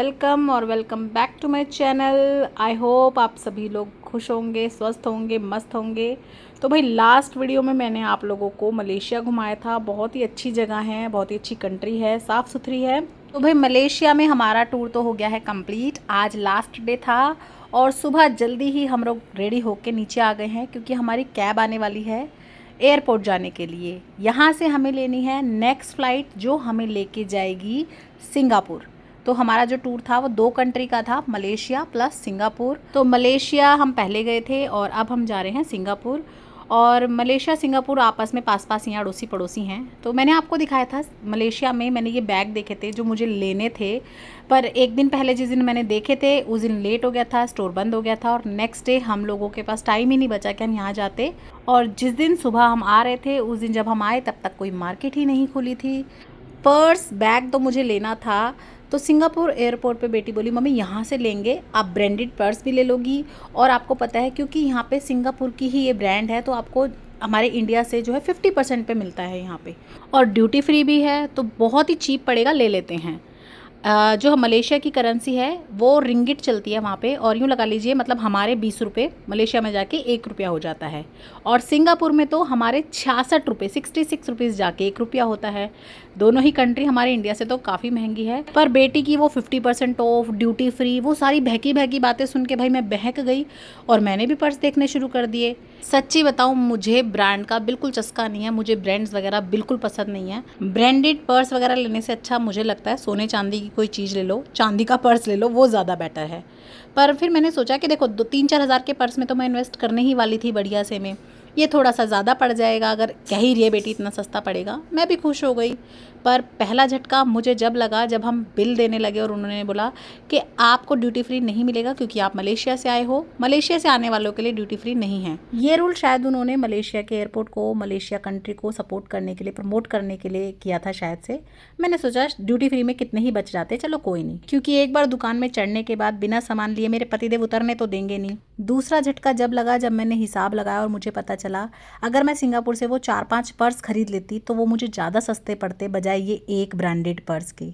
Welcome और welcome back to my channel. I hope आप सभी लोग खुश होंगे, स्वस्थ होंगे, मस्त होंगे। तो भाई लास्ट वीडियो में मैंने आप लोगों को मलेशिया घुमाया था। बहुत ही अच्छी जगह है, बहुत ही अच्छी कंट्री है, साफ़ सुथरी है। तो भाई मलेशिया में हमारा टूर तो हो गया है कंप्लीट। आज लास्ट डे था और सुबह जल्दी ही हम लोग रेडी होके नीचे आ गए हैं क्योंकि हमारी कैब आने वाली है एयरपोर्ट जाने के लिए। यहाँ से हमें लेनी है नेक्स्ट फ़्लाइट जो हमें लेके जाएगी सिंगापुर। तो हमारा जो टूर था वो 2 कंट्री का था, मलेशिया प्लस सिंगापुर। तो मलेशिया हम पहले गए थे और अब हम जा रहे हैं सिंगापुर। और मलेशिया सिंगापुर आपस में पास पास ही अड़ोसी पड़ोसी हैं। तो मैंने आपको दिखाया था मलेशिया में मैंने ये बैग देखे थे जो मुझे लेने थे, पर एक दिन पहले जिस दिन मैंने देखे थे उस दिन लेट हो गया था, स्टोर बंद हो गया था और नेक्स्ट डे हम लोगों के पास टाइम ही नहीं बचा कि हम यहाँ जाते। और जिस दिन सुबह हम आ रहे थे उस दिन जब हम आए तब तक कोई मार्केट ही नहीं खुली थी। पर्स बैग तो मुझे लेना था। तो सिंगापुर एयरपोर्ट पे बेटी बोली मम्मी यहाँ से लेंगे, आप ब्रांडेड पर्स भी ले लोगी। और आपको पता है क्योंकि यहाँ पे सिंगापुर की ही ये ब्रांड है तो आपको हमारे इंडिया से जो है 50% पे मिलता है यहाँ पे, और ड्यूटी फ्री भी है तो बहुत ही चीप पड़ेगा, ले लेते हैं। जो मलेशिया की करेंसी है वो रिंगिट चलती है वहाँ पे, और यूँ लगा लीजिए मतलब हमारे 20 रुपये मलेशिया में जाके 1 रुपया हो जाता है। और सिंगापुर में तो हमारे 66 रुपये 66 रुपीज़ जाके 1 रुपया होता है। दोनों ही कंट्री हमारे इंडिया से तो काफ़ी महंगी है। पर बेटी की वो 50% ऑफ, ड्यूटी फ्री, वो सारी बहकी बहकी बातें सुन के भाई मैं बहक गई और मैंने भी पर्स देखने शुरू कर दिए। सच्ची बताऊँ मुझे ब्रांड का बिल्कुल चस्का नहीं है, मुझे ब्रांड्स वगैरह बिल्कुल पसंद नहीं है। ब्रांडेड पर्स वगैरह लेने से अच्छा मुझे लगता है सोने चांदी की कोई चीज़ ले लो, चांदी का पर्स ले लो, वो ज़्यादा बेटर है। पर फिर मैंने सोचा कि देखो 2-3-4 हज़ार के पर्स में तो मैं इन्वेस्ट करने ही वाली थी बढ़िया से में, ये थोड़ा सा ज़्यादा पड़ जाएगा, अगर कह ही रही है बेटी इतना सस्ता पड़ेगा। मैं भी खुश हो गई। पर पहला झटका मुझे जब लगा जब हम बिल देने लगे और उन्होंने बोला कि आपको ड्यूटी फ्री नहीं मिलेगा क्योंकि आप मलेशिया से आए हो, मलेशिया से आने वालों के लिए ड्यूटी फ्री नहीं है। ये रूल शायद उन्होंने मलेशिया के एयरपोर्ट को, मलेशिया कंट्री को सपोर्ट करने के लिए, प्रमोट करने के लिए किया था शायद से। मैंने सोचा ड्यूटी फ्री में कितने ही बच जाते, चलो कोई नहीं, क्योंकि एक बार दुकान में चढ़ने के बाद बिना सामान लिए मेरे पतिदेव उतरने तो देंगे नहीं। दूसरा झटका जब लगा जब मैंने हिसाब लगाया और मुझे पता चला अगर मैं सिंगापुर से वो 4-5 पर्स खरीद लेती तो वो मुझे ज़्यादा सस्ते पड़ते बजाय ये एक ब्रांडेड पर्स के।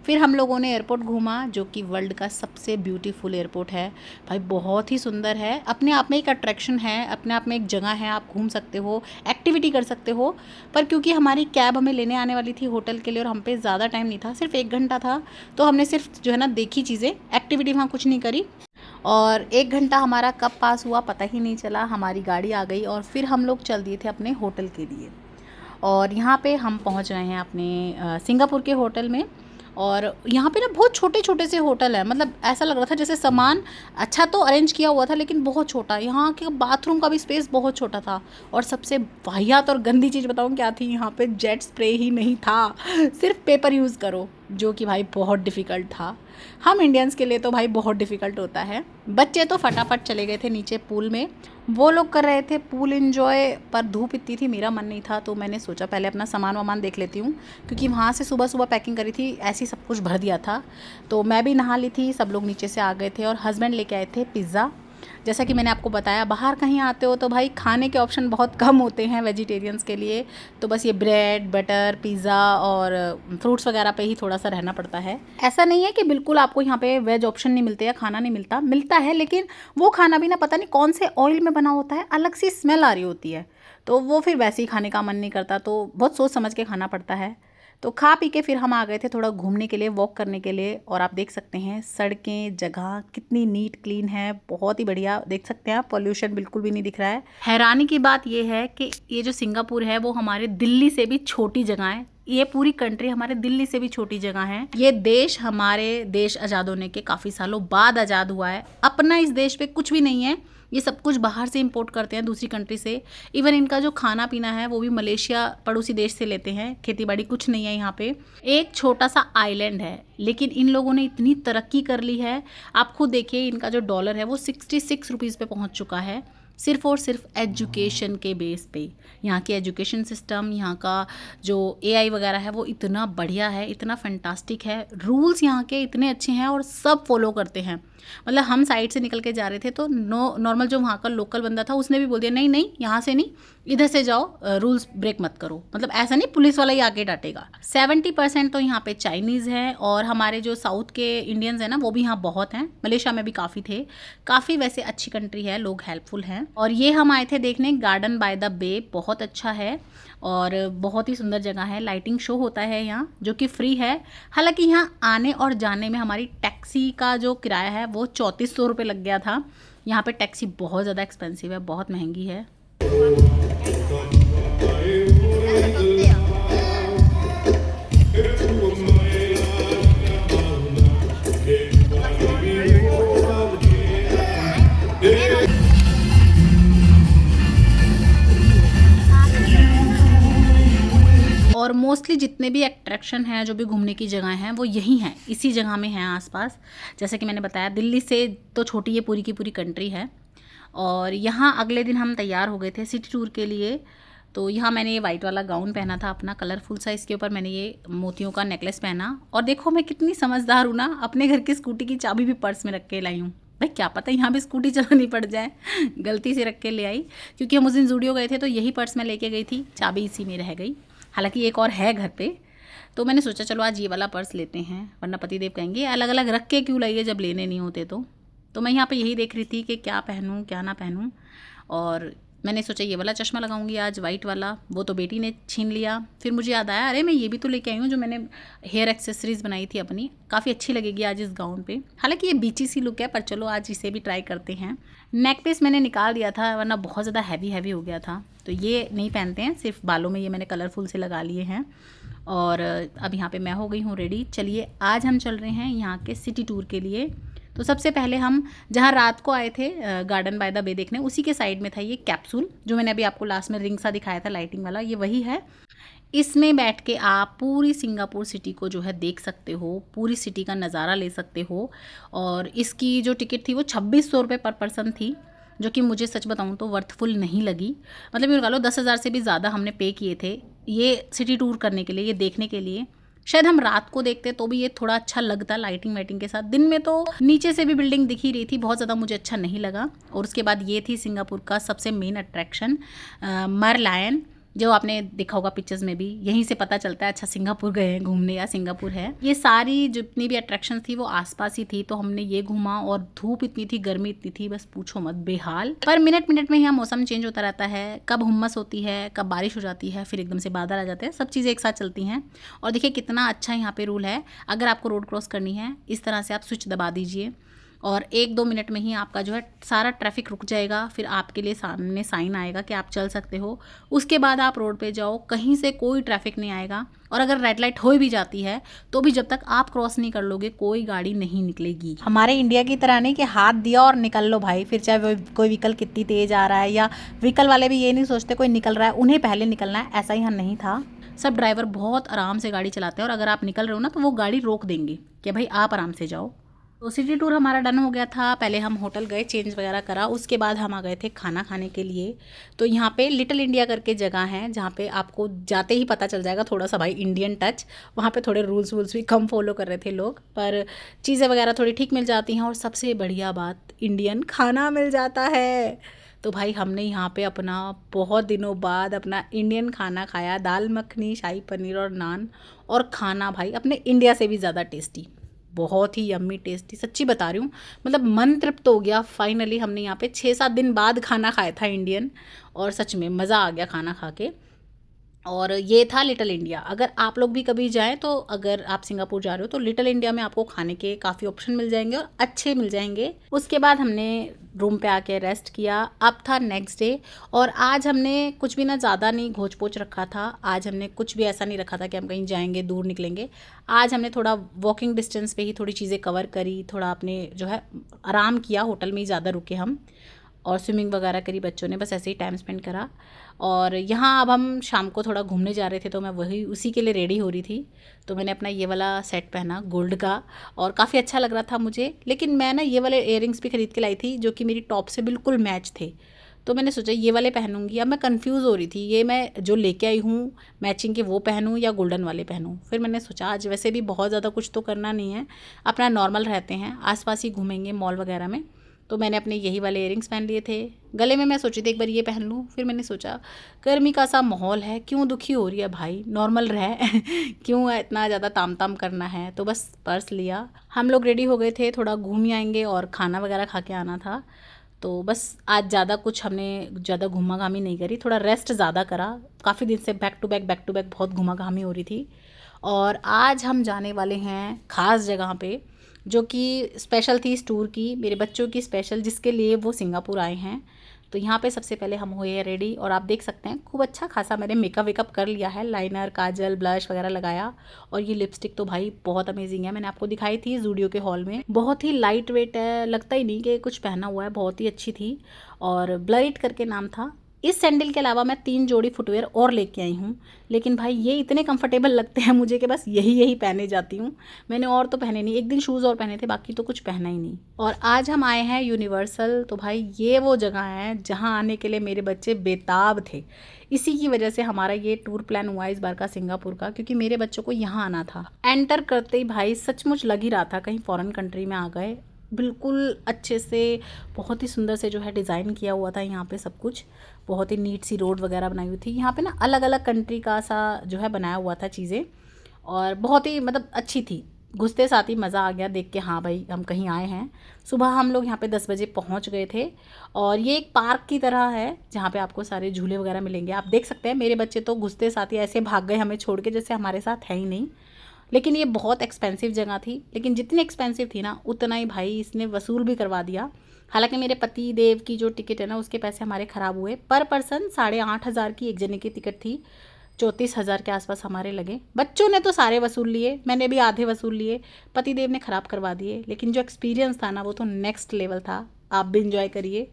फिर हम लोगों ने एयरपोर्ट घूमा जो कि वर्ल्ड का सबसे ब्यूटीफुल एयरपोर्ट है भाई, बहुत ही सुंदर है, अपने आप में एक अट्रैक्शन है, अपने आप में एक जगह है, आप घूम सकते हो, एक्टिविटी कर सकते हो। पर क्योंकि हमारी कैब हमें लेने आने वाली थी होटल के लिए और हम पे ज़्यादा टाइम नहीं था, सिर्फ 1 घंटा था, तो हमने सिर्फ जो है ना देखी चीज़ें, एक्टिविटी वहाँ कुछ नहीं करी। और 1 घंटा हमारा कब पास हुआ पता ही नहीं चला, हमारी गाड़ी आ गई और फिर हम लोग चल दिए थे अपने होटल के लिए। और यहाँ पे हम पहुँच रहे हैं अपने सिंगापुर के होटल में। और यहाँ पे ना बहुत छोटे छोटे से होटल है, मतलब ऐसा लग रहा था जैसे सामान अच्छा तो अरेंज किया हुआ था लेकिन बहुत छोटा। यहाँ के बाथरूम का भी स्पेस बहुत छोटा था। और सबसे वाहियात और गंदी चीज़ बताऊँ क्या थी, यहाँ पे जेट स्प्रे ही नहीं था, सिर्फ पेपर यूज़ करो, जो कि भाई बहुत डिफ़िकल्ट था। हम इंडियंस के लिए तो भाई बहुत डिफ़िकल्ट होता है। बच्चे तो फटाफट चले गए थे नीचे पूल में, वो लोग कर रहे थे पूल एंजॉय, पर धूप इतनी थी मेरा मन नहीं था, तो मैंने सोचा पहले अपना सामान वामान देख लेती हूँ, क्योंकि वहाँ से सुबह सुबह पैकिंग करी थी, ऐसी सब कुछ भर दिया था। तो मैं भी नहा ली थी, सब लोग नीचे से आ गए थे और हस्बैंड लेके आए थे पिज़्ज़ा। जैसा कि मैंने आपको बताया बाहर कहीं आते हो तो भाई खाने के ऑप्शन बहुत कम होते हैं वेजिटेरियंस के लिए, तो बस ये ब्रेड, बटर, पिज़्ज़ा और फ्रूट्स वगैरह पे ही थोड़ा सा रहना पड़ता है। ऐसा नहीं है कि बिल्कुल आपको यहाँ पे वेज ऑप्शन नहीं मिलते या खाना नहीं मिलता, मिलता है, लेकिन वो खाना भी ना पता नहीं कौन से ऑयल में बना होता है, अलग सी स्मेल आ रही होती है, तो वो फिर वैसे ही खाने का मन नहीं करता, तो बहुत सोच समझ के खाना पड़ता है। तो खा पी के फिर हम आ गए थे थोड़ा घूमने के लिए, वॉक करने के लिए। और आप देख सकते हैं सड़कें, जगह कितनी नीट क्लीन है, बहुत ही बढ़िया। देख सकते हैं आप, पॉल्यूशन बिल्कुल भी नहीं दिख रहा है। हैरानी की बात यह है कि ये जो सिंगापुर है वो हमारे दिल्ली से भी छोटी जगह है, ये पूरी कंट्री हमारे दिल्ली से भी छोटी जगह है। ये देश हमारे देश आज़ाद होने के काफ़ी सालों बाद आज़ाद हुआ है, अपना इस देश पे कुछ भी नहीं है, ये सब कुछ बाहर से इंपोर्ट करते हैं दूसरी कंट्री से। इवन इनका जो खाना पीना है वो भी मलेशिया पड़ोसी देश से लेते हैं, खेती बाड़ी कुछ नहीं है यहाँ पे, एक छोटा सा आइलैंड है, लेकिन इन लोगों ने इतनी तरक्की कर ली है। आप खुद देखिए इनका जो डॉलर है वो 66 रुपीज़ पे पहुँच चुका है, सिर्फ और सिर्फ एजुकेशन के बेस पे। यहाँ के एजुकेशन सिस्टम, यहाँ का जो एआई वगैरह है वो इतना बढ़िया है, इतना फैंटास्टिक है, रूल्स यहाँ के इतने अच्छे हैं और सब फॉलो करते हैं। मतलब हम साइड से निकल के जा रहे थे तो नॉर्मल जो वहाँ का लोकल बंदा था उसने भी बोल दिया नहीं नहीं यहाँ से नहीं, इधर से जाओ, रूल्स ब्रेक मत करो। मतलब ऐसा नहीं पुलिस वाला ही आके डांटेगा। 70% तो यहाँ पे चाइनीज़ है और हमारे जो साउथ के इंडियंस हैं ना वो भी यहाँ बहुत हैं। मलेशिया में भी काफ़ी थे। काफ़ी वैसे अच्छी कंट्री है, लोग हेल्पफुल हैं। और ये हम आए थे देखने गार्डन बाय द बे, बहुत अच्छा है और बहुत ही सुंदर जगह है। लाइटिंग शो होता है यहाँ जो कि फ्री है। हालांकि यहाँ आने और जाने में हमारी टैक्सी का जो किराया है वो 3400 रुपये लग गया था। यहाँ पे टैक्सी बहुत ज़्यादा एक्सपेंसिव है, बहुत महंगी है। और मोस्टली जितने भी अट्रैक्शन हैं, जो भी घूमने की जगह हैं, वो यही हैं, इसी जगह में हैं आसपास। जैसे कि मैंने बताया दिल्ली से तो छोटी ये पूरी की पूरी कंट्री है। और यहाँ अगले दिन हम तैयार हो गए थे सिटी टूर के लिए। तो यहाँ मैंने ये वाइट वाला गाउन पहना था अपना कलरफुल सा, इसके ऊपर मैंने ये मोतियों का नेकलेस पहना। और देखो मैं कितनी समझदार हूँ ना, अपने घर की स्कूटी की चाबी भी पर्स में रख के लाई हूँ। भाई क्या पता यहाँ भी स्कूटी चलानी पड़ जाए, गलती से रख के ले आई। क्योंकि हम उस दिन जूडियो गए थे तो यही पर्स में लेके गई थी, चाबी इसी में रह गई। हालांकि एक और है घर पे, तो मैंने सोचा चलो आज ये वाला पर्स लेते हैं, वरना पतिदेव कहेंगे अलग अलग रख के क्यों लाइए जब लेने नहीं होते। तो मैं यहाँ पे यही देख रही थी कि क्या पहनूं क्या ना पहनूं। और मैंने सोचा ये वाला चश्मा लगाऊंगी आज, वाइट वाला। वो तो बेटी ने छीन लिया। फिर मुझे याद आया अरे मैं ये भी तो लेके आई हूँ जो मैंने हेयर एक्सेसरीज बनाई थी अपनी, काफ़ी अच्छी लगेगी आज इस गाउन पे। हालांकि ये बीची सी लुक है पर चलो आज इसे भी ट्राई करते हैं। नेक पीस मैंने निकाल दिया था वरना बहुत ज़्यादा हैवी हो गया था, तो ये नहीं पहनते हैं, सिर्फ बालों में ये मैंने कलरफुल से लगा लिए हैं। और अब यहाँ पे मैं हो गई हूँ रेडी। चलिए आज हम चल रहे हैं यहाँ के सिटी टूर के लिए। तो सबसे पहले हम जहाँ रात को आए थे गार्डन बाय द बे देखने, उसी के साइड में था ये कैप्सूल, जो मैंने अभी आपको लास्ट में रिंग सा दिखाया था लाइटिंग वाला, ये वही है। इसमें बैठ के आप पूरी सिंगापुर सिटी को जो है देख सकते हो, पूरी सिटी का नज़ारा ले सकते हो। और इसकी जो टिकट थी वो 2600 रुपये पर पर्सन थी, जो कि मुझे सच बताऊं तो वर्थफुल नहीं लगी। मतलब ये लगा लो 10,000 से भी ज़्यादा हमने पे किए थे ये सिटी टूर करने के लिए, ये देखने के लिए। शायद हम रात को देखते तो भी ये थोड़ा अच्छा लगता लाइटिंग वाइटिंग के साथ। दिन में तो नीचे से भी बिल्डिंग दिख ही रही थी, बहुत ज़्यादा मुझे अच्छा नहीं लगा। और उसके बाद ये थी सिंगापुर का सबसे मेन अट्रैक्शन मरलायन, जो आपने देखा होगा पिक्चर्स में भी, यहीं से पता चलता है अच्छा सिंगापुर गए हैं घूमने या सिंगापुर है। ये सारी जितनी भी अट्रैक्शंस थी वो आसपास ही थी, तो हमने ये घूमा। और धूप इतनी थी, गर्मी इतनी थी, बस पूछो मत, बेहाल। पर मिनट मिनट में यहाँ मौसम चेंज होता रहता है, कब हुम्मस होती है, कब बारिश हो जाती है, फिर एकदम से बादल आ जाते हैं, सब चीज़ें एक साथ चलती हैं। और देखिए कितना अच्छा यहाँ पे रूल है, अगर आपको रोड क्रॉस करनी है इस तरह से आप स्विच दबा दीजिए और 1-2 मिनट में ही आपका जो है सारा ट्रैफिक रुक जाएगा। फिर आपके लिए सामने साइन आएगा कि आप चल सकते हो, उसके बाद आप रोड पे जाओ, कहीं से कोई ट्रैफिक नहीं आएगा। और अगर रेड लाइट हो भी जाती है तो भी जब तक आप क्रॉस नहीं कर लोगे कोई गाड़ी नहीं निकलेगी। हमारे इंडिया की तरह नहीं कि हाथ दिया और निकल लो भाई, फिर चाहे कोई व्हीकल कितनी तेज़ आ रहा है, या व्हीकल वाले भी ये नहीं सोचते कोई निकल रहा है उन्हें पहले निकलना है, ऐसा यहाँ नहीं था। सब ड्राइवर बहुत आराम से गाड़ी चलाते हैं और अगर आप निकल रहे हो ना तो वो गाड़ी रोक देंगे कि भाई आप आराम से जाओ। तो सिटी टूर हमारा डन हो गया था। पहले हम होटल गए, चेंज वगैरह करा, उसके बाद हम आ गए थे खाना खाने के लिए। तो यहाँ पे लिटिल इंडिया करके जगह है जहाँ पे आपको जाते ही पता चल जाएगा थोड़ा सा भाई इंडियन टच। वहाँ पे थोड़े रूल्स वूल्स भी कम फॉलो कर रहे थे लोग, पर चीज़ें वगैरह थोड़ी ठीक मिल जाती हैं। और सबसे बढ़िया बात, इंडियन खाना मिल जाता है। तो भाई हमने यहाँ पे अपना बहुत दिनों बाद अपना इंडियन खाना खाया, दाल मखनी, शाही पनीर और नान। और खाना भाई अपने इंडिया से भी ज़्यादा टेस्टी, बहुत ही यम्मी टेस्टी, सच्ची बता रही हूँ। मतलब मन तृप्त हो गया। फाइनली हमने यहाँ पे 6-7 दिन बाद खाना खाया था इंडियन, और सच में मज़ा आ गया खाना खा के। और ये था लिटिल इंडिया। अगर आप लोग भी कभी जाएं तो अगर आप सिंगापुर जा रहे हो तो लिटिल इंडिया में आपको खाने के काफ़ी ऑप्शन मिल जाएंगे और अच्छे मिल जाएंगे। उसके बाद हमने रूम पे आके रेस्ट किया। अब था नेक्स्ट डे, और आज हमने कुछ भी ना ज़्यादा नहीं घोच पोच रखा था। आज हमने कुछ भी ऐसा नहीं रखा था कि हम कहीं जाएंगे दूर निकलेंगे। आज हमने थोड़ा वॉकिंग डिस्टेंस पे ही थोड़ी चीज़ें कवर करी, थोड़ा अपने जो है आराम किया, होटल में ही ज़्यादा रुके हम, और स्विमिंग वगैरह करी बच्चों ने, बस ऐसे ही टाइम स्पेंड करा। और यहाँ अब हम शाम को थोड़ा घूमने जा रहे थे तो मैं वही उसी के लिए रेडी हो रही थी। तो मैंने अपना ये वाला सेट पहना गोल्ड का, और काफ़ी अच्छा लग रहा था मुझे। लेकिन मैं ना ये वाले इयररिंग्स भी ख़रीद के लाई थी जो कि मेरी टॉप से बिल्कुल मैच थे। तो मैंने सोचा ये वाले पहनूंगी। अब मैं कंफ्यूज हो रही थी, ये मैं जो लेके आई हूँ मैचिंग के वो पहनूं या गोल्डन वाले पहनूं। फिर मैंने सोचा आज वैसे भी बहुत ज़्यादा कुछ तो करना नहीं है, अपना नॉर्मल रहते हैं, आसपास ही घूमेंगे मॉल वगैरह में। तो मैंने अपने यही वाले इयरिंग्स पहन लिए थे। गले में मैं सोची थी एक बार ये पहन लूँ, फिर मैंने सोचा गर्मी का सा माहौल है, क्यों दुखी हो रही है भाई, नॉर्मल रह क्यों इतना ज़्यादा ताम ताम करना है। तो बस पर्स लिया, हम लोग रेडी हो गए थे, थोड़ा घूम ही आएंगे और खाना वगैरह खा के आना था। तो बस आज ज़्यादा कुछ हमने ज़्यादा घूमा घामी नहीं करी, थोड़ा रेस्ट ज़्यादा करा। काफ़ी दिन से बैक टू बैक बहुत घूमा घामी हो रही थी। और आज हम जाने वाले हैं ख़ास जगह पे, जो कि स्पेशल थी इस टूर की, मेरे बच्चों की स्पेशल, जिसके लिए वो सिंगापुर आए हैं। तो यहाँ पे सबसे पहले हम हुए हैं रेडी, और आप देख सकते हैं खूब अच्छा खासा मैंने मेकअप वेकअप कर लिया है, लाइनर काजल ब्लश वगैरह लगाया। और ये लिपस्टिक तो भाई बहुत अमेजिंग है, मैंने आपको दिखाई थी जूडियो के हॉल में। बहुत ही लाइट वेट है, लगता ही नहीं कि कुछ पहना हुआ है, बहुत ही अच्छी थी। और ब्लाइट करके नाम था। इस सैंडल के अलावा मैं 3 जोड़ी फुटवेयर और लेके आई हूँ, लेकिन भाई ये इतने कंफर्टेबल लगते हैं मुझे कि बस यही पहने जाती हूँ। मैंने और तो पहने नहीं, एक दिन शूज़ और पहने थे, बाकी तो कुछ पहना ही नहीं। और आज हम आए हैं यूनिवर्सल। तो भाई ये वो जगह है जहाँ आने के लिए मेरे बच्चे बेताब थे। इसी की वजह से हमारा ये टूर प्लान हुआ इस बार का सिंगापुर का, क्योंकि मेरे बच्चों को यहाँ आना था। एंटर करते ही भाई सचमुच लग ही रहा था कहीं फॉरेन कंट्री में आ गए। बिल्कुल अच्छे से, बहुत ही सुंदर से जो है डिज़ाइन किया हुआ था यहाँ पे सब कुछ। बहुत ही नीट सी रोड वगैरह बनाई हुई थी यहाँ पे ना, अलग अलग कंट्री का सा जो है बनाया हुआ था चीज़ें, और बहुत ही मतलब अच्छी थी। घुसते साथ ही मज़ा आ गया देख के, हाँ भाई हम कहीं आए हैं। सुबह हम लोग यहाँ पे 10 बजे पहुँच गए थे। और ये एक पार्क की तरह है जहाँ पे आपको सारे झूले वगैरह मिलेंगे। आप देख सकते हैं मेरे बच्चे तो घुसते साथ ही ऐसे भाग गए हमें छोड़ के, जैसे हमारे साथ है ही नहीं। लेकिन ये बहुत एक्सपेंसिव जगह थी, लेकिन जितनी एक्सपेंसिव थी ना उतना ही भाई इसने वसूल भी करवा दिया। हालांकि मेरे पति देव की जो टिकट है ना उसके पैसे हमारे ख़राब हुए। पर पर्सन 8,500 की एक जने की टिकट थी, 34,000 के आसपास हमारे लगे। बच्चों ने तो सारे वसूल लिए, मैंने भी आधे वसूल लिए, पति देव ने ख़राब करवा दिए। लेकिन जो एक्सपीरियंस था ना वो तो नेक्स्ट लेवल था। आप भी इंजॉय करिए।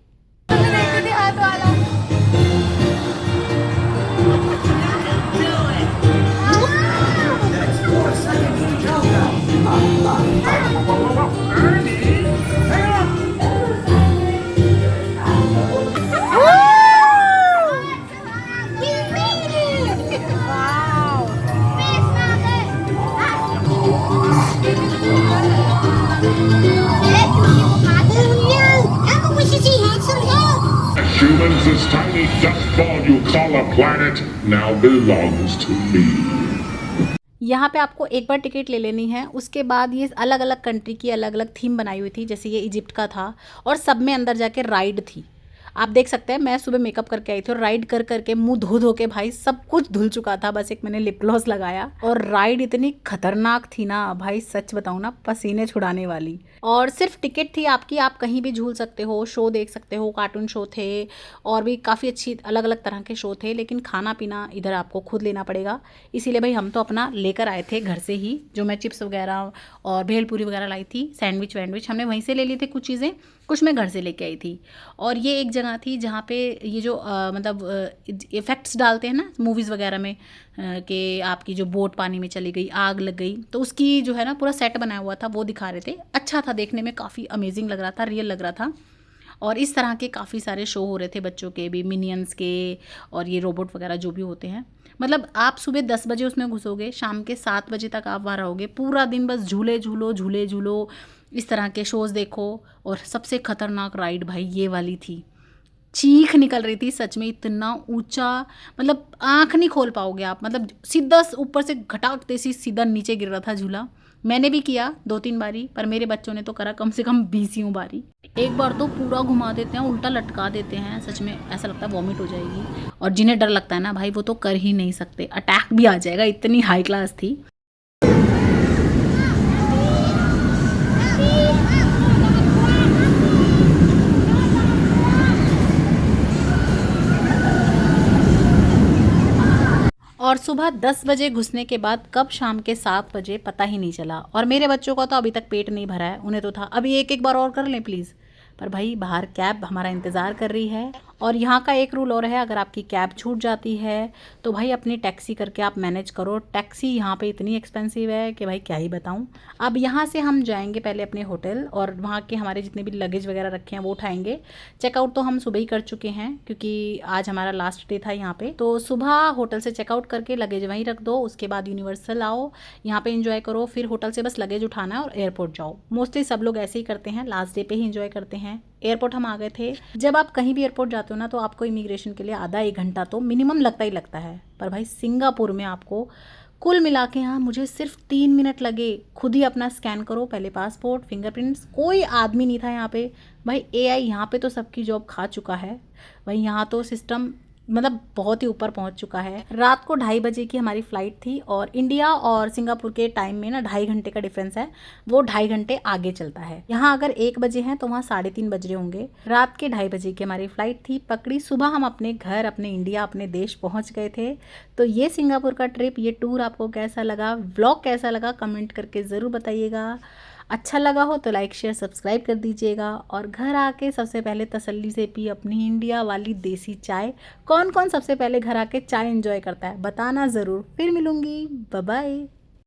Humans, this tiny dust ball you call a planet now belongs to me. यहाँ पे आपको एक बार टिकट ले लेनी है, उसके बाद ये अलग अलग कंट्री की अलग अलग थीम बनाई हुई थी। जैसे ये इजिप्ट का था, और सब में अंदर जाके राइड थी। आप देख सकते हैं मैं सुबह मेकअप करके आई थी, और राइड कर करके मुंह धो धो के भाई सब कुछ धुल चुका था, बस एक मैंने लिप ग्लॉस लगाया। और राइड इतनी खतरनाक थी ना भाई, सच बताऊँ ना, पसीने छुड़ाने वाली। और सिर्फ टिकट थी आपकी, आप कहीं भी झूल सकते हो, शो देख सकते हो, कार्टून शो थे और भी काफ़ी अच्छी अलग अलग तरह के शो थे। लेकिन खाना पीना इधर आपको खुद लेना पड़ेगा। इसीलिए भाई हम तो अपना लेकर आए थे घर से ही, जो मैं चिप्स वगैरह और भेलपूरी वगैरह लाई थी, सैंडविच वैंडविच हमने वहीं से ले लिए थे, कुछ चीज़ें कुछ मैं घर से लेके आई थी। और ये एक जगह थी जहाँ पे ये जो मतलब इफ़ेक्ट्स डालते हैं ना मूवीज़ वगैरह में, कि आपकी जो बोट पानी में चली गई, आग लग गई, तो उसकी जो है ना पूरा सेट बनाया हुआ था, वो दिखा रहे थे। अच्छा था देखने में, काफ़ी अमेजिंग लग रहा था, रियल लग रहा था। और इस तरह के काफ़ी सारे शो हो रहे थे, बच्चों के भी, मिनियंस के और ये रोबोट वगैरह जो भी होते हैं। मतलब आप सुबह 10 बजे उसमें घुसोगे, शाम के 7 बजे तक आप वहाँ रहोगे, पूरा दिन बस झूले झूलो झूले झूलो, इस तरह के शोज़ देखो। और सबसे ख़तरनाक राइड भाई ये वाली थी, चीख निकल रही थी सच में, इतना ऊंचा, मतलब आँख नहीं खोल पाओगे आप, मतलब सीधा ऊपर से घटाक देसी सीधा नीचे गिर रहा था झूला। मैंने भी किया 2-3 बारी, पर मेरे बच्चों ने तो करा कम से कम 20 बारी। एक बार तो पूरा घुमा देते हैं, उल्टा लटका देते हैं, सच में ऐसा लगता है वॉमिट हो जाएगी। और जिन्हें डर लगता है ना भाई वो तो कर ही नहीं सकते, अटैक भी आ जाएगा, इतनी हाई क्लास थी। और सुबह 10 बजे घुसने के बाद कब शाम के 7 बजे पता ही नहीं चला। और मेरे बच्चों का तो अभी तक पेट नहीं भरा है, उन्हें तो था अभी एक बार और कर लें प्लीज़। पर भाई बाहर कैब हमारा इंतज़ार कर रही है, और यहाँ का एक रूल और है, अगर आपकी कैब छूट जाती है तो भाई अपनी टैक्सी करके आप मैनेज करो। टैक्सी यहाँ पे इतनी एक्सपेंसिव है कि भाई क्या ही बताऊँ। अब यहाँ से हम जाएंगे पहले अपने होटल और वहाँ के हमारे जितने भी लगेज वगैरह रखे हैं वो उठाएंगे। चेकआउट तो हम सुबह ही कर चुके हैं क्योंकि आज हमारा लास्ट डे था यहाँ पे। तो सुबह होटल से चेकआउट करके लगेज वहीं रख दो, उसके बाद यूनिवर्सल आओ, यहाँ पे एंजॉय करो, फिर होटल से बस लगेज उठाना है और एयरपोर्ट जाओ। मोस्टली सब लोग ऐसे ही करते हैं, लास्ट डे पे ही एंजॉय करते हैं। एयरपोर्ट हम आ गए थे। जब आप कहीं भी एयरपोर्ट जाते हो ना तो आपको इमिग्रेशन के लिए आधा 1 घंटा तो मिनिमम लगता ही लगता है, पर भाई सिंगापुर में आपको कुल मिला के यहाँ मुझे सिर्फ 3 मिनट लगे। खुद ही अपना स्कैन करो, पहले पासपोर्ट, फिंगरप्रिंट्स, कोई आदमी नहीं था यहाँ पे। भाई एआई यहाँ पे तो सबकी जॉब खा चुका है। भाई यहाँ तो सिस्टम मतलब बहुत ही ऊपर पहुँच चुका है। रात को 2:30 बजे की हमारी फ़्लाइट थी और इंडिया और सिंगापुर के टाइम में ना 2.5 घंटे का डिफरेंस है, वो 2.5 घंटे आगे चलता है। यहाँ अगर 1 बजे हैं तो वहाँ 3:30 बज रहे होंगे। रात के 2:30 बजे की हमारी फ़्लाइट थी, पकड़ी, सुबह हम अपने घर, अपने इंडिया, अपने देश पहुँच गए थे। तो ये सिंगापुर का ट्रिप, ये टूर आपको कैसा लगा, व्लॉग कैसा लगा, कमेंट करके ज़रूर बताइएगा। अच्छा लगा हो तो लाइक शेयर सब्सक्राइब कर दीजिएगा और घर आके सबसे पहले तसल्ली से पी अपनी इंडिया वाली देसी चाय। कौन कौन सबसे पहले घर आके चाय एंजॉय करता है बताना ज़रूर। फिर मिलूँगी, बाय बाय।